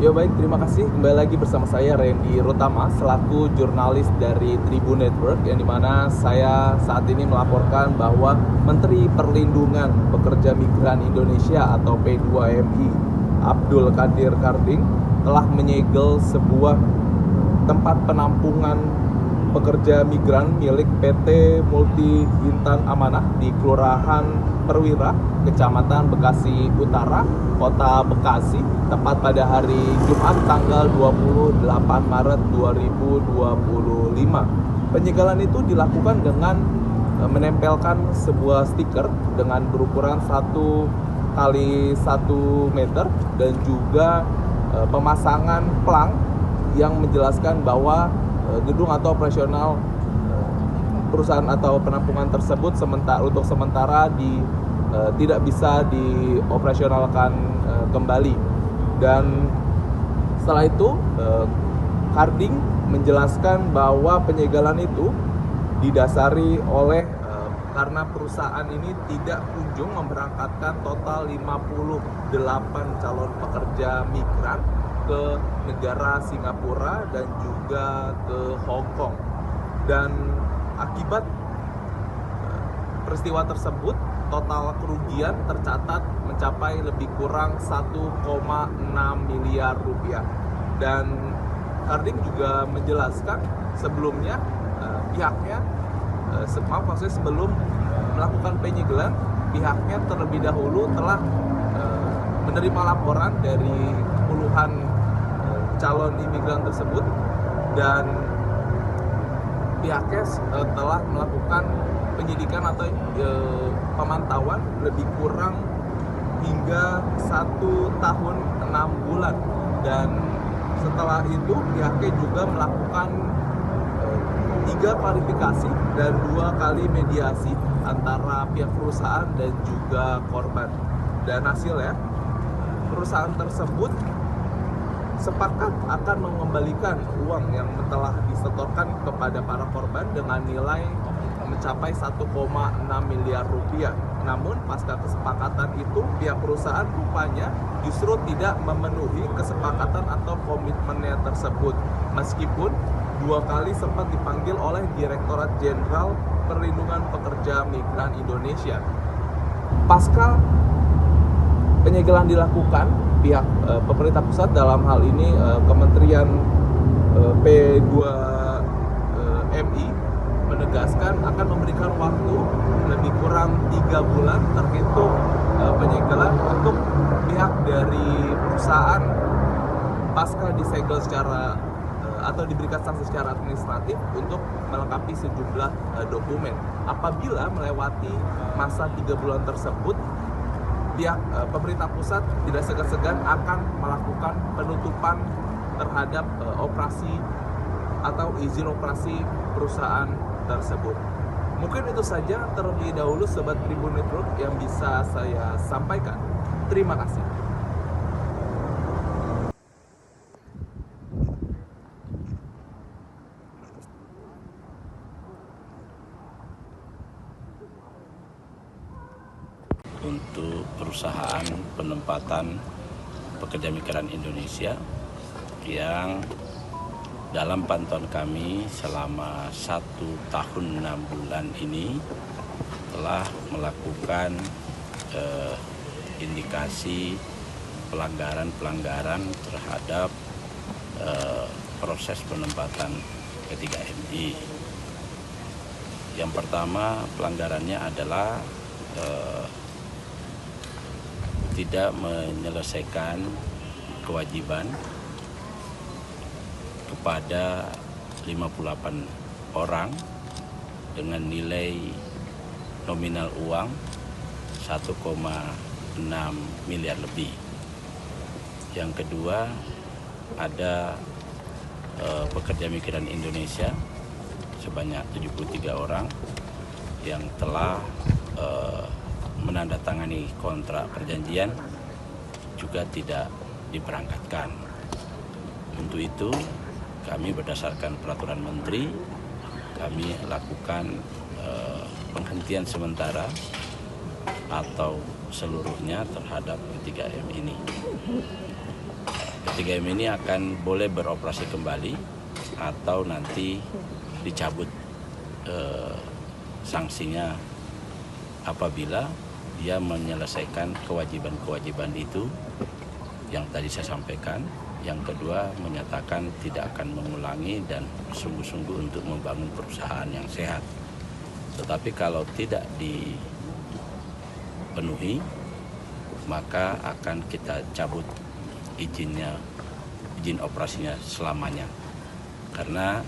Ya baik, terima kasih. Kembali lagi bersama saya Randy Rutama selaku jurnalis dari Tribun Network, yang dimana saya saat ini melaporkan bahwa Menteri Perlindungan Pekerja Migran Indonesia atau P2MI Abdul Qadir Karding telah menyegel sebuah tempat penampungan pekerja migran milik PT Multi Bintang Amanah di Kelurahan Perwira, Kecamatan Bekasi Utara, Kota Bekasi, tepat pada hari Jumat tanggal 28 Maret 2025. Penyegelan itu dilakukan dengan menempelkan sebuah stiker dengan berukuran 1 kali 1 meter dan juga pemasangan pelang yang menjelaskan bahwa gedung atau operasional perusahaan atau penampungan tersebut untuk sementara tidak bisa dioperasionalkan kembali. Dan setelah itu Karding menjelaskan bahwa penyegelan itu didasari oleh karena perusahaan ini tidak kunjung memberangkatkan total 58 calon pekerja migran ke negara Singapura dan juga ke Hong Kong. Dan akibat peristiwa tersebut, total kerugian tercatat mencapai lebih kurang 1,6 miliar rupiah. Dan Karding juga menjelaskan sebelumnya pihaknya sebelum melakukan penyegelan, pihaknya terlebih dahulu telah menerima laporan dari puluhan calon imigran tersebut, dan pihaknya telah melakukan penyidikan atau pemantauan lebih kurang hingga 1 tahun 6 bulan. Dan setelah itu pihaknya juga melakukan 3 klarifikasi dan 2 kali mediasi antara pihak perusahaan dan juga korban. Dan hasilnya perusahaan tersebut sepakat akan mengembalikan uang yang telah disetorkan kepada para korban dengan nilai mencapai 1,6 miliar rupiah. Namun pasca kesepakatan itu, pihak perusahaan rupanya justru tidak memenuhi kesepakatan atau komitmennya tersebut, meskipun 2 kali sempat dipanggil oleh Direktorat Jenderal Perlindungan Pekerja Migran Indonesia. Pasca penyegelan dilakukan, pihak pemerintah pusat, dalam hal ini Kementerian P2MI, menegaskan akan memberikan waktu lebih kurang 3 bulan terhitung penyegelan untuk pihak dari perusahaan pasca disegel secara atau diberikan sanksi secara administratif untuk melengkapi sejumlah dokumen. Apabila melewati masa 3 bulan tersebut, pihak pemerintah pusat tidak segan-segan akan melakukan penutupan terhadap operasi atau izin operasi perusahaan tersebut. Mungkin itu saja terlebih dahulu Sobat Tribun Network yang bisa saya sampaikan. Terima kasih. Untuk perusahaan penempatan pekerja migran Indonesia yang dalam pantauan kami selama 1 tahun 6 bulan ini telah melakukan indikasi pelanggaran terhadap proses penempatan P3MI. Yang pertama, pelanggarannya adalah tidak menyelesaikan kewajiban kepada 58 orang dengan nilai nominal uang 1,6 miliar lebih. Yang kedua, ada pekerja migran Indonesia sebanyak 73 orang yang telah menandatangani kontrak perjanjian juga tidak diberangkatkan. Untuk itu, kami berdasarkan peraturan menteri, kami lakukan penghentian sementara atau seluruhnya terhadap P3M ini. P3M ini akan boleh beroperasi kembali atau nanti dicabut sanksinya apabila dia menyelesaikan kewajiban-kewajiban itu yang tadi saya sampaikan. Yang kedua, menyatakan tidak akan mengulangi dan sungguh-sungguh untuk membangun perusahaan yang sehat. Tetapi kalau tidak dipenuhi, maka akan kita cabut izin operasinya selamanya. Karena